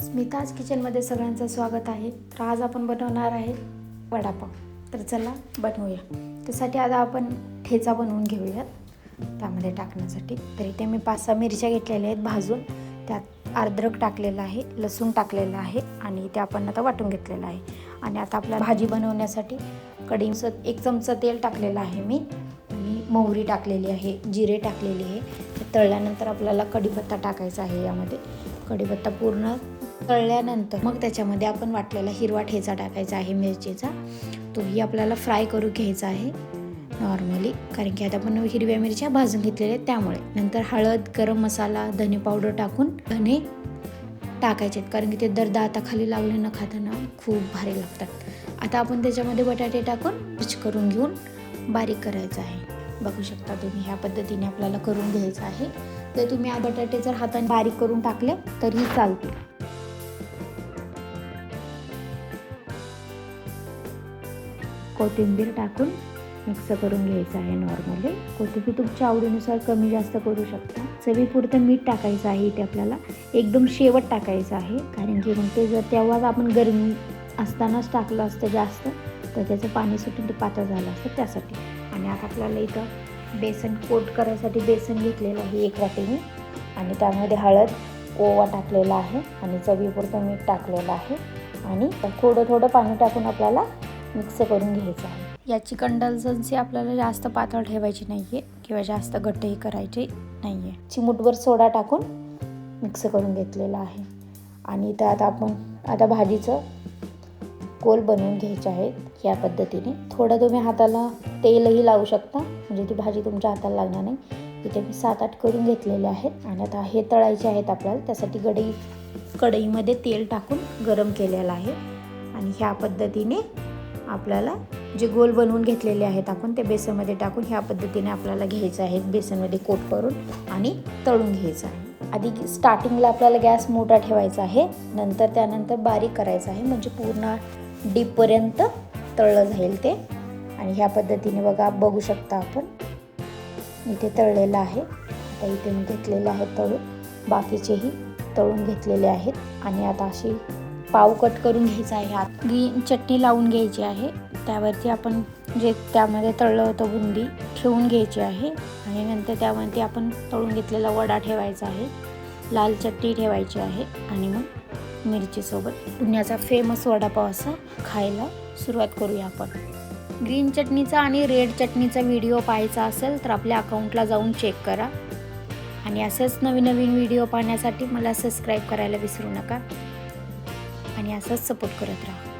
स्मिताज किचनमध्ये सगळ्यांचं स्वागत आहे. तर आज आपण बनवणार आहे वडापाव. तर चला बनवूया. त्यासाठी आता आपण ठेचा बनवून घेऊयात त्यामध्ये टाकण्यासाठी. तर इथे मी 5-6 मिरच्या घेतलेल्या आहेत भाजून, त्यात अद्रक टाकलेलं आहे, लसूण टाकलेलं आहे आणि ते आपण आता वाटून घेतलेलं आहे. आणि आता आपल्याला भाजी बनवण्यासाठी कढईत 1 चमचा तेल टाकलेलं आहे मी, आणि मोहरी टाकलेली आहे, जिरे टाकलेले आहे. ते तळल्यानंतर आपल्याला कढीपत्ता टाकायचा आहे. यामध्ये कढीपत्ता पूर्ण तळल्यानंतर मग त्याच्यामध्ये आपण वाटलेला हिरवा ठेचा टाकायचा आहे मिरचीचा. तोही आपल्याला फ्राय करून घ्यायचा आहे नॉर्मली, कारण की आता आपण हिरव्या मिरच्या भाजून घेतलेल्या आहेत त्यामुळे. नंतर हळद, गरम मसाला, धने पावडर टाकून धने टाकायचे आहेत, कारण की ते दाताखाली लावले न खाताना खूप भारी लागतात. आता आपण त्याच्यामध्ये बटाटे टाकून मिक्स करून घेऊन बारीक करायचं आहे. बघू शकता तुम्ही, ह्या पद्धतीने आपल्याला करून घ्यायचं आहे. तर तुम्ही बटाटे जर हाताने बारीक करून टाकले तरीही चालतील. कोथिंबीर टाकून मिक्स करून घ्यायचं आहे नॉर्मली. कोथिंबीर तुमच्या आवडीनुसार कमी जास्त करू शकता. चवीपुरतं मीठ टाकायचं आहे इथे आपल्याला, एकदम शेवट टाकायचं आहे, कारण की मग ते जर तेव्हाच आपण गरमी असतानाच टाकलं असतं जास्त तर त्याचं पाणी सुटून ते पातळ झालं असतं त्यासाठी. आणि आता आपल्याला इथं बेसन कोट करायसाठी बेसन घेतलेलं आहे 1 वाटीने, आणि त्यामध्ये हळद, ओवा टाकलेला आहे आणि चवीपुरतं मीठ टाकलेलं आहे. आणि थोडं पाणी टाकून आपल्याला मिक्स करून घ्यायचं आहे. याची कंसिस्टन्सी आपल्याला जास्त पातळ ठेवायची नाही आहे किंवा जास्त घट्टही करायची नाही आहे. चिमूटभर सोडा टाकून मिक्स करून घेतलेला आहे. आणि त्यात आपण आता भाजीचं गोल बनवून घ्यायचे आहेत या पद्धतीने. थोडं तुम्ही हाताला तेलही लावू शकता, म्हणजे ती भाजी तुमच्या हाताला लागणार नाही. इथे मी 7-8 करून घेतलेले आहेत. आणि आता हे तळायचे आहेत आपल्याला. त्यासाठी कढईमध्ये तेल टाकून गरम केलेलं आहे. आणि ह्या पद्धतीने आपल्याला जे गोल बनवून घेतलेले आहेत आपण ते बेसनमध्ये टाकून ह्या पद्धतीने आपल्याला घ्यायचं आहे, बेसनमध्ये कोट करून आणि तळून घ्यायचं आहे. आधी स्टार्टिंगला आपल्याला गॅस मोठा ठेवायचा आहे, त्यानंतर बारीक करायचा आहे, म्हणजे पूर्ण डीपपर्यंत तळलं जाईल ते. आणि ह्या पद्धतीने बघू शकता आपण इथे तळलेलं आहे. आता इथे मी घेतलेलं आहे तळून, बाकीचेही तळून घेतलेले आहेत. आणि आता अशी पाव कट करून घ्यायचा आहे. हात ग्रीन चटणी लावून घ्यायची आहे, त्यावरती आपण जे त्यामध्ये तळलं होतं बुंदी ठेवून घ्यायची आहे. आणि नंतर त्यामध्ये आपण तळून घेतलेला वडा ठेवायचा आहे, लाल चटणी ठेवायची आहे आणि मग मिरचीसोबत पुण्याचा फेमस वडापाव असा खायला सुरुवात करूया आपण. ग्रीन चटणीचा आणि रेड चटणीचा व्हिडिओ पाहायचा असेल तर आपल्या अकाउंटला जाऊन चेक करा. आणि असेच नवीन व्हिडिओ पाहण्यासाठी मला सबस्क्राईब करायला विसरू नका आणि असंच सपोर्ट करत राहा.